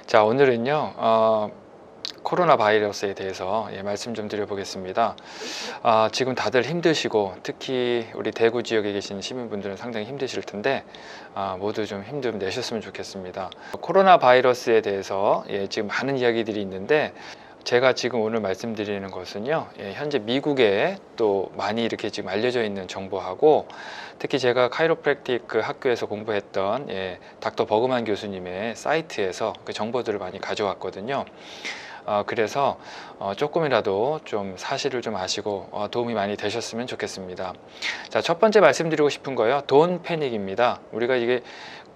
자, 오늘은요, 코로나 바이러스에 대해서 말씀 좀 드려보겠습니다. 지금 다들 힘드시고, 특히 우리 대구 지역에 계신 시민분들은 상당히 힘드실 텐데, 모두 좀 힘 좀 내셨으면 좋겠습니다. 코로나 바이러스에 대해서 지금 많은 이야기들이 있는데, 제가 지금 오늘 말씀드리는 것은요, 현재 미국에 또 많이 이렇게 지금 알려져 있는 정보하고, 특히 제가 카이로프랙틱 그 학교에서 공부했던 닥터 버그만 교수님의 사이트에서 그 정보들을 많이 가져왔거든요. 그래서 조금이라도 좀 사실을 좀 아시고 도움이 많이 되셨으면 좋겠습니다. 자, 첫 번째 말씀드리고 싶은 거요, 돈 패닉입니다. 우리가 이게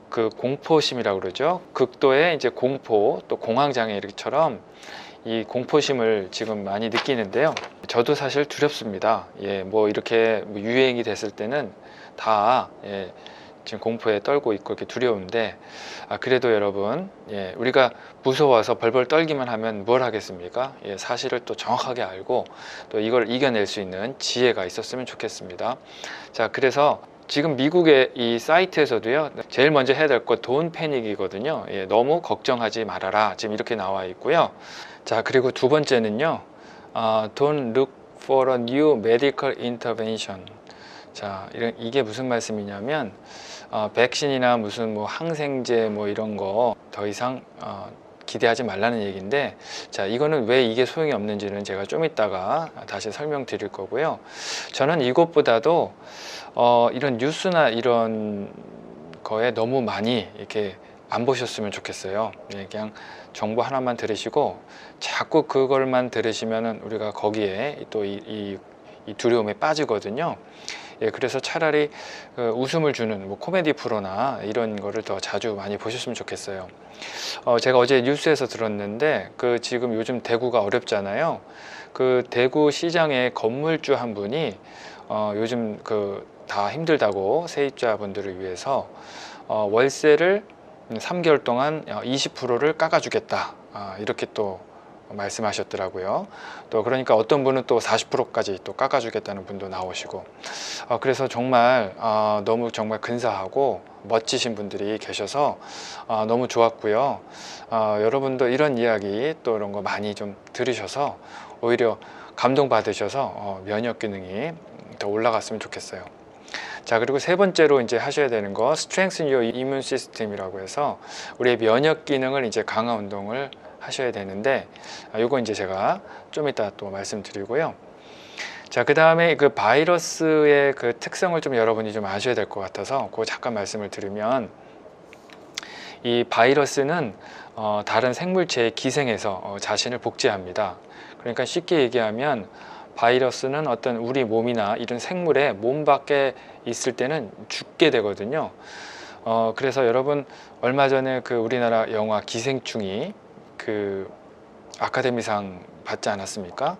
그 공포심이라고 그러죠. 극도의 이제 공포, 또 공황장애 이렇게처럼 이 공포심을 지금 많이 느끼는데요. 저도 사실 두렵습니다. 뭐 이렇게 유행이 됐을 때는 다 지금 공포에 떨고 있고 이렇게 두려운데, 그래도 여러분, 우리가 무서워서 벌벌 떨기만 하면 뭘 하겠습니까? 사실을 또 정확하게 알고 또 이걸 이겨낼 수 있는 지혜가 있었으면 좋겠습니다. 자, 그래서 지금 미국의 이 사이트에서도요, 제일 먼저 해야 될 것 돈 패닉이거든요. 너무 걱정하지 말아라, 지금 이렇게 나와 있고요. 자, 그리고 두 번째는요, Don't look for a new medical intervention. 자, 이게 무슨 말씀이냐면, 백신이나 무슨 뭐 항생제 뭐 이런 거 더 이상 기대하지 말라는 얘기인데, 자, 이거는 왜 이게 소용이 없는지는 제가 좀 이따가 다시 설명드릴 거고요. 저는 이것보다도 이런 뉴스나 이런 거에 너무 많이 이렇게 안 보셨으면 좋겠어요. 그냥 정보 하나만 들으시고 자꾸 그걸만 들으시면은 우리가 거기에 또 이 두려움에 빠지거든요. 그래서 차라리 웃음을 주는 뭐 코미디 프로나 이런 거를 더 자주 많이 보셨으면 좋겠어요. 제가 어제 뉴스에서 들었는데, 그 지금 요즘 대구가 어렵잖아요. 그 대구 시장의 건물주 한 분이 요즘 그 다 힘들다고 세입자분들을 위해서 월세를 3개월 동안 20%를 깎아주겠다, 이렇게 또 말씀하셨더라고요. 또 그러니까 어떤 분은 또 40%까지 또 깎아주겠다는 분도 나오시고, 그래서 정말 너무 정말 근사하고 멋지신 분들이 계셔서 너무 좋았고요. 여러분도 이런 이야기 또 이런 거 많이 좀 들으셔서 오히려 감동받으셔서 면역 기능이 더 올라갔으면 좋겠어요. 자, 그리고 세 번째로 이제 하셔야 되는 거, Strengthen your immune system이라고 해서 우리의 면역 기능을 이제 강화 운동을 하셔야 되는데, 이거 이제 제가 좀 이따 또 말씀드리고요. 자, 그 다음에 그 바이러스의 그 특성을 좀 여러분이 좀 아셔야 될 것 같아서 그거 잠깐 말씀을 드리면, 이 바이러스는 다른 생물체에 기생해서 자신을 복제합니다. 그러니까 쉽게 얘기하면 바이러스는 어떤 우리 몸이나 이런 생물의 몸 밖에 있을 때는 죽게 되거든요. 그래서 여러분, 얼마 전에 그 우리나라 영화 기생충이 그 아카데미상 받지 않았습니까?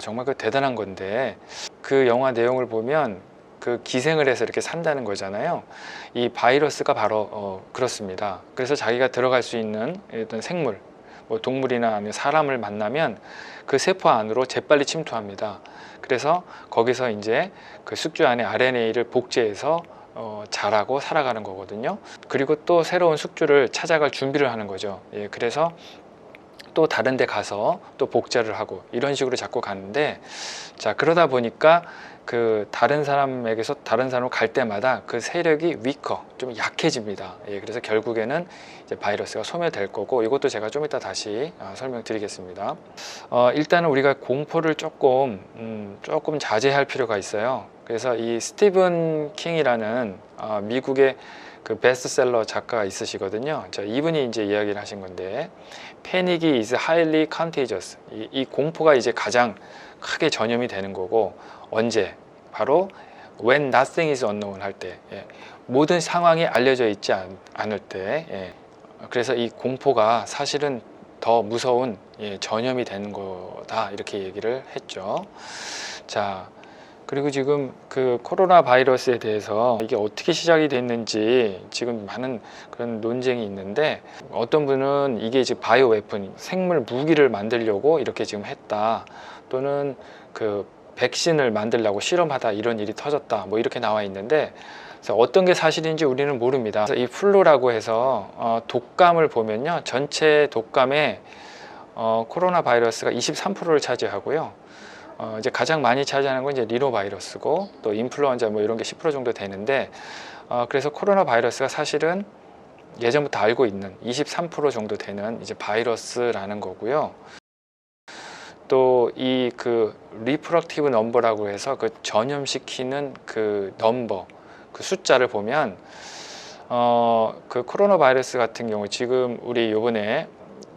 정말 그 대단한 건데, 그 영화 내용을 보면 그 기생을 해서 이렇게 산다는 거잖아요. 이 바이러스가 바로 그렇습니다. 그래서 자기가 들어갈 수 있는 어떤 생물, 뭐 동물이나 아니면 사람을 만나면 그 세포 안으로 재빨리 침투합니다. 그래서 거기서 이제 그 숙주 안에 RNA를 복제해서 자라고 살아가는 거거든요. 그리고 또 새로운 숙주를 찾아갈 준비를 하는 거죠. 그래서 또 다른 데 가서 또 복제를 하고 이런 식으로 자꾸 가는데, 자, 그러다 보니까 그 다른 사람에게서 다른 사람으로 갈 때마다 그 세력이 좀 약해집니다. 그래서 결국에는 이제 바이러스가 소멸될 거고, 이것도 제가 좀 이따 다시 설명드리겠습니다. 일단은 우리가 공포를 조금 자제할 필요가 있어요. 그래서 이 스티븐 킹이라는 미국의 그 베스트셀러 작가가 있으시거든요. 자, 이분이 이제 이야기를 하신 건데, 패닉이 is highly contagious. 이 공포가 이제 가장 크게 전염이 되는 거고, 언제? 바로 when nothing is unknown 할 때, 모든 상황이 알려져 있지 않을 때. 그래서 이 공포가 사실은 더 무서운 전염이 되는 거다, 이렇게 얘기를 했죠. 자, 그리고 지금 그 코로나 바이러스에 대해서 이게 어떻게 시작이 됐는지 지금 많은 그런 논쟁이 있는데, 어떤 분은 이게 지금 바이오 웨폰, 생물 무기를 만들려고 이렇게 지금 했다, 또는 그 백신을 만들려고 실험하다 이런 일이 터졌다, 뭐 이렇게 나와 있는데, 그래서 어떤 게 사실인지 우리는 모릅니다. 그래서 이 플루라고 해서 독감을 보면요, 전체 독감의 코로나 바이러스가 23%를 차지하고요. 이제 가장 많이 차지하는 건 이제 리노바이러스고, 또 인플루엔자 뭐 이런 게 10% 정도 되는데, 그래서 코로나 바이러스가 사실은 예전부터 알고 있는 23% 정도 되는 이제 바이러스라는 거고요. 또 이 그 리프럭티브 넘버라고 해서 그 전염시키는 그 넘버, 그 숫자를 보면 그 코로나 바이러스 같은 경우 지금 우리 요번에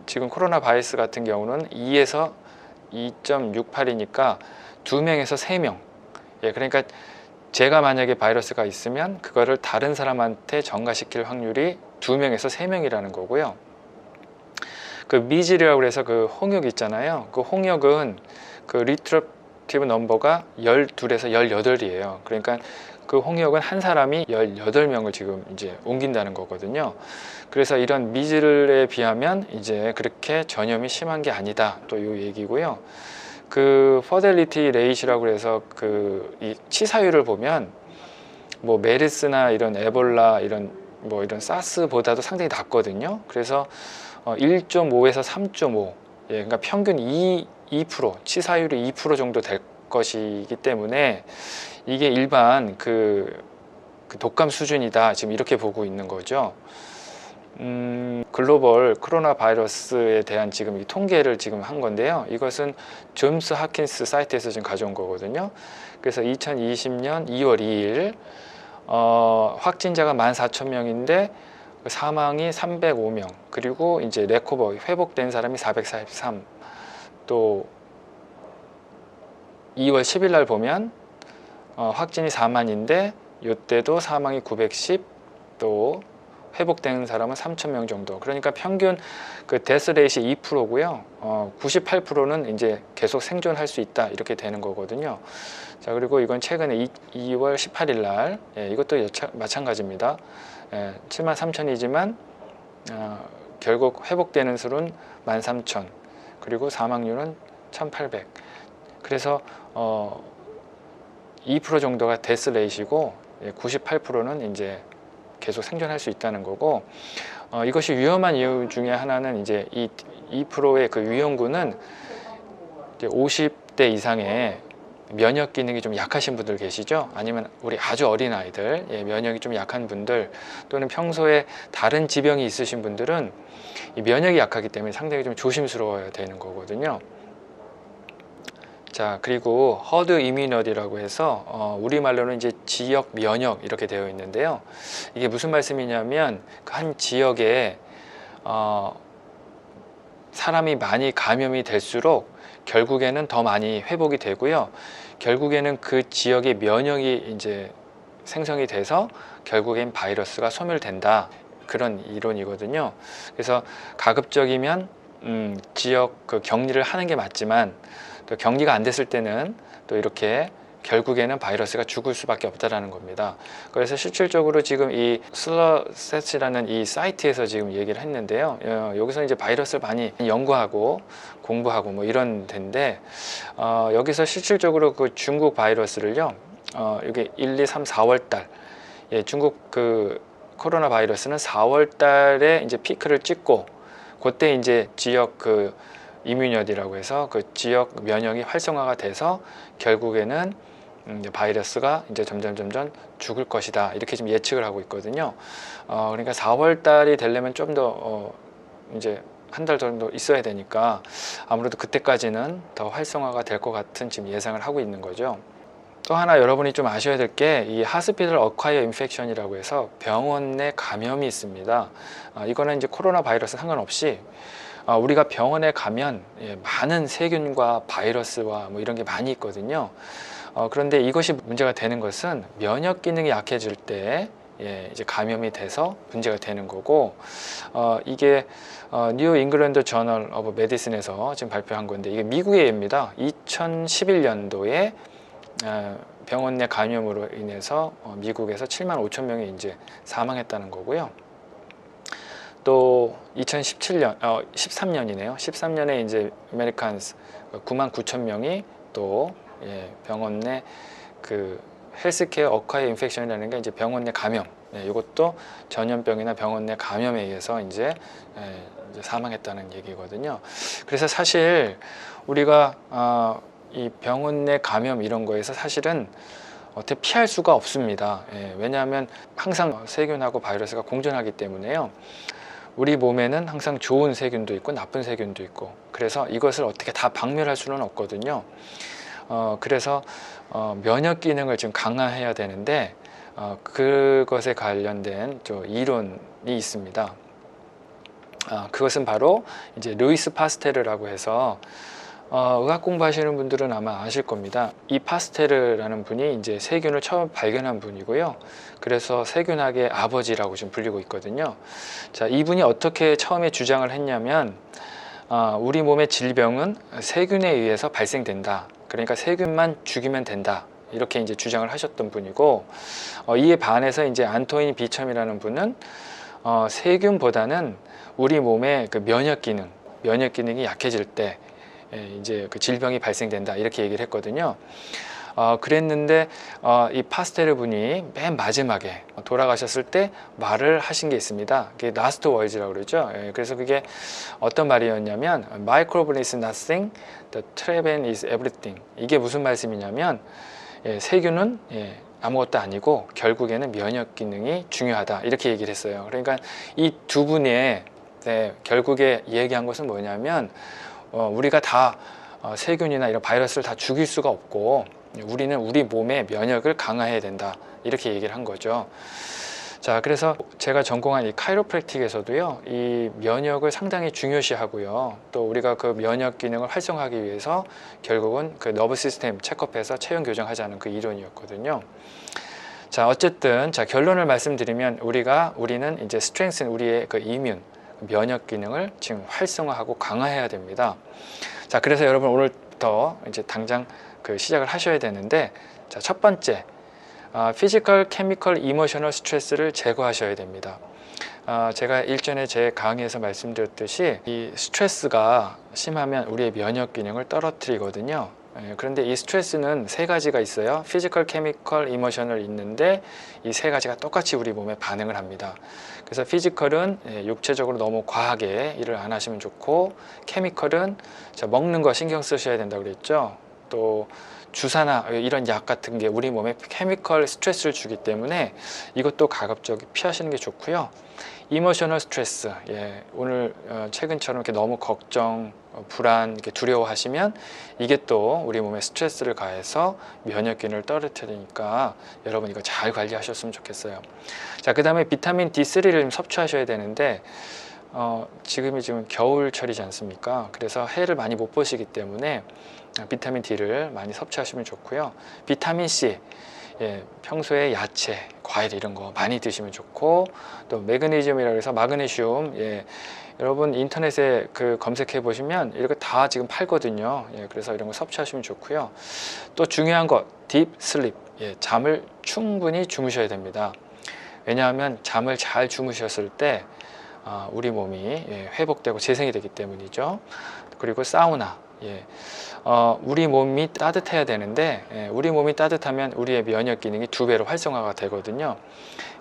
지금 코로나 바이러스 같은 경우는 2에서 2.68이니까 2명에서 3명. 예, 그러니까 제가 만약에 바이러스가 있으면 그거를 다른 사람한테 전가시킬 확률이 2명에서 3명이라는 거고요. 그 미즐이라고 해서 그 홍역 있잖아요. 그 홍역은 그 리트럭티브 넘버가 12에서 18이에요. 그러니까 그 홍역은 한 사람이 18명을 지금 이제 옮긴다는 거거든요. 그래서 이런 미즐에 비하면 이제 그렇게 전염이 심한 게 아니다. 또 이 얘기고요. 그 퍼델리티 레이시라고 해서 그 이 치사율을 보면 뭐 메르스나 이런 에볼라 이런 뭐 이런 사스보다도 상당히 낮거든요. 그래서 1.5에서 3.5, 예, 그러니까 평균 2%, 치사율이 2% 정도 될 것이기 때문에 이게 일반 그 독감 수준이다, 지금 이렇게 보고 있는 거죠. 글로벌 코로나 바이러스에 대한 지금 이 통계를 지금 한 건데요. 이것은 존스 홉킨스 사이트에서 지금 가져온 거거든요. 그래서 2020년 2월 2일 확진자가 14,000명인데 사망이 305명, 그리고 이제 레코버 회복된 사람이 443. 또 2월 10일 날 보면 확진이 4만인데 이때도 사망이 910, 또 회복된 사람은 3,000명 정도. 그러니까 평균 그 데스 레이시 2%고요. 98%는 이제 계속 생존할 수 있다, 이렇게 되는 거거든요. 자, 그리고 이건 최근에 2월 18일 날, 예, 이것도 마찬가지입니다. 73,000이지만 결국 회복되는 수는 13,000, 그리고 사망률은 1,800. 그래서 2% 정도가 데스 레이시고 98%는 이제 계속 생존할 수 있다는 거고, 이것이 위험한 이유 중에 하나는 이제 이 2%의 그 위험군은 이제 50대 이상의 면역 기능이 좀 약하신 분들 계시죠? 아니면 우리 아주 어린 아이들, 예, 면역이 좀 약한 분들, 또는 평소에 다른 지병이 있으신 분들은 이 면역이 약하기 때문에 상당히 좀 조심스러워야 되는 거거든요. 자, 그리고 허드 이뮤니티라고 해서 우리말로는 이제 지역 면역 이렇게 되어 있는데요. 이게 무슨 말씀이냐면 한 지역에 사람이 많이 감염이 될수록 결국에는 더 많이 회복이 되고요. 결국에는 그 지역의 면역이 이제 생성이 돼서 결국엔 바이러스가 소멸된다, 그런 이론이거든요. 그래서 가급적이면 지역 그 격리를 하는 게 맞지만, 또 격리가 안 됐을 때는 또 이렇게 결국에는 바이러스가 죽을 수밖에 없다라는 겁니다. 그래서 실질적으로 지금 이 슬러셋이라는 이 사이트에서 지금 얘기를 했는데요. 여기서 이제 바이러스를 많이 연구하고 공부하고 뭐 이런 데인데, 여기서 실질적으로 그 중국 바이러스를요, 이게 1, 2, 3, 4월 달, 예, 중국 그 코로나 바이러스는 4월 달에 이제 피크를 찍고, 그때 이제 지역 그 이뮤니티라고 해서 그 지역 면역이 활성화가 돼서 결국에는 바이러스가 이제 점점 죽을 것이다, 이렇게 좀 예측을 하고 있거든요. 그러니까 4월 달이 되려면 좀 더 이제 한 달 정도 있어야 되니까 아무래도 그때까지는 더 활성화가 될 것 같은 지금 예상을 하고 있는 거죠. 또 하나 여러분이 좀 아셔야 될 게 이 하스피털 어콰이어 인펙션이라고 해서 병원 내 감염이 있습니다. 이거는 이제 코로나 바이러스 상관없이 우리가 병원에 가면 많은 세균과 바이러스와 뭐 이런 게 많이 있거든요. 그런데 이것이 문제가 되는 것은 면역 기능이 약해질 때 이제 감염이 돼서 문제가 되는 거고, 이게 뉴 잉글랜드 저널 오브 메디슨에서 지금 발표한 건데, 이게 미국의 예입니다. 2011년도에 병원 내 감염으로 인해서 미국에서 7만 5천 명이 이제 사망했다는 거고요. 또 2017년, 13년이네요. 13년에 이제 아메리칸스 9만 9천 명이 또 병원 내 그 헬스케어 어콰이어 인펙션이라는 게 이제 병원 내 감염, 이것도 전염병이나 병원 내 감염에 의해서 이제 사망했다는 얘기거든요. 그래서 사실 우리가 이 병원 내 감염 이런 거에서 사실은 어떻게 피할 수가 없습니다. 왜냐하면 항상 세균하고 바이러스가 공존하기 때문에요. 우리 몸에는 항상 좋은 세균도 있고 나쁜 세균도 있고, 그래서 이것을 어떻게 다 박멸할 수는 없거든요. 그래서 면역 기능을 지금 강화해야 되는데 그것에 관련된 이론이 있습니다. 그것은 바로 이제 루이스 파스테르라고 해서 의학 공부하시는 분들은 아마 아실 겁니다. 이 파스테르라는 분이 이제 세균을 처음 발견한 분이고요. 그래서 세균학의 아버지라고 좀 불리고 있거든요. 자, 이분이 어떻게 처음에 주장을 했냐면 우리 몸의 질병은 세균에 의해서 발생된다. 그러니까 세균만 죽이면 된다. 이렇게 이제 주장을 하셨던 분이고, 이에 반해서 이제 안토인 비첨이라는 분은 세균보다는 우리 몸의 그 면역 기능이 약해질 때 이제 그 질병이 발생된다, 이렇게 얘기를 했거든요. 그랬는데 이 파스테르 분이 맨 마지막에 돌아가셨을 때 말을 하신 게 있습니다. 그게 라스트 월즈라고 그러죠. 그래서 그게 어떤 말이었냐면 Microbe is nothing, the Treven is everything. 이게 무슨 말씀이냐면 세균은 아무것도 아니고 결국에는 면역 기능이 중요하다, 이렇게 얘기를 했어요. 그러니까 이 두 분의 결국에 얘기한 것은 뭐냐면 우리가 다 세균이나 이런 바이러스를 다 죽일 수가 없고 우리는 우리 몸의 면역을 강화해야 된다, 이렇게 얘기를 한 거죠. 자, 그래서 제가 전공한 이 카이로프랙틱에서도요, 이 면역을 상당히 중요시하고요, 또 우리가 그 면역 기능을 활성화하기 위해서 결국은 그 너브 시스템 체크업해서 체형 교정하자는 그 이론이었거든요. 자, 어쨌든 결론을 말씀드리면 우리는 이제 스트렝슨, 우리의 그 이뮨, 면역 기능을 지금 활성화하고 강화해야 됩니다. 자, 그래서 여러분 오늘부터 이제 당장 그 시작을 하셔야 되는데, 자, 첫 번째, 피지컬, 케미컬, 이모셔널 스트레스를 제거하셔야 됩니다. 제가 일전에 제 강의에서 말씀드렸듯이 이 스트레스가 심하면 우리의 면역 기능을 떨어뜨리거든요. 그런데 이 스트레스는 세 가지가 있어요. 피지컬, 케미컬, 이모셔널 있는데 이 세 가지가 똑같이 우리 몸에 반응을 합니다. 그래서 피지컬은 육체적으로 너무 과하게 일을 안 하시면 좋고, 케미컬은 먹는 거 신경 쓰셔야 된다고 그랬죠. 또 주사나 이런 약 같은 게 우리 몸에 케미컬 스트레스를 주기 때문에 이것도 가급적 피하시는 게 좋고요. 이모셔널 스트레스, 오늘 최근처럼 이렇게 너무 걱정, 불안, 이렇게 두려워하시면 이게 또 우리 몸에 스트레스를 가해서 면역 기능을 떨어뜨리니까 여러분 이거 잘 관리하셨으면 좋겠어요. 자, 그 다음에 비타민 D3를 좀 섭취하셔야 되는데 지금 겨울철이지 않습니까? 그래서 해를 많이 못 보시기 때문에 비타민 D를 많이 섭취하시면 좋고요. 비타민 C, 평소에 야채, 과일 이런 거 많이 드시면 좋고, 또 매그네슘이라고 해서 마그네슘, 여러분 인터넷에 그 검색해 보시면 이렇게 다 지금 팔거든요. 그래서 이런 거 섭취하시면 좋고요. 또 중요한 거, 딥 슬립, 잠을 충분히 주무셔야 됩니다. 왜냐하면 잠을 잘 주무셨을 때 우리 몸이 회복되고 재생이 되기 때문이죠. 그리고 사우나, 우리 몸이 따뜻해야 되는데 우리 몸이 따뜻하면 우리의 면역 기능이 2배로 활성화가 되거든요.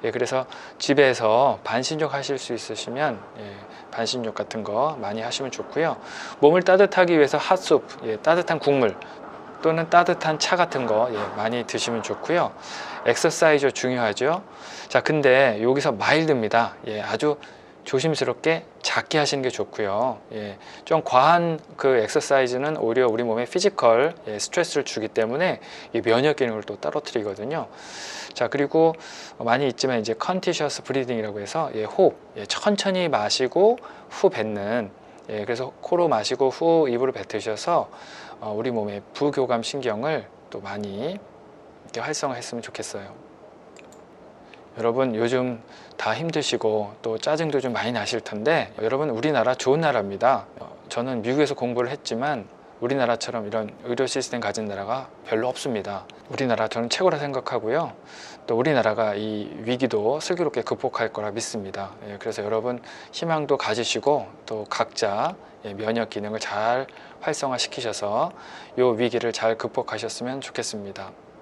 그래서 집에서 반신욕 하실 수 있으시면 반신욕 같은 거 많이 하시면 좋고요. 몸을 따뜻하기 위해서 핫숲, 따뜻한 국물 또는 따뜻한 차 같은 거 많이 드시면 좋고요. 엑서사이즈 중요하죠. 자, 근데 여기서 마일드입니다. 아주 조심스럽게 작게 하시는 게 좋고요. 좀 과한 그 엑서사이즈는 오히려 우리 몸에 피지컬 스트레스를 주기 때문에 이 면역 기능을 또 떨어뜨리거든요. 자, 그리고 많이 있지만 이제 컨티셔스 브리딩이라고 해서 호흡, 천천히 마시고 후 뱉는, 그래서 코로 마시고 후 입으로 뱉으셔서 우리 몸의 부교감 신경을 또 많이 이렇게 활성화했으면 좋겠어요. 여러분 요즘 다 힘드시고 또 짜증도 좀 많이 나실 텐데, 여러분 우리나라 좋은 나라입니다. 저는 미국에서 공부를 했지만 우리나라처럼 이런 의료 시스템 가진 나라가 별로 없습니다. 우리나라 저는 최고라 생각하고요. 또 우리나라가 이 위기도 슬기롭게 극복할 거라 믿습니다. 그래서 여러분 희망도 가지시고 또 각자 면역 기능을 잘 활성화시키셔서 이 위기를 잘 극복하셨으면 좋겠습니다.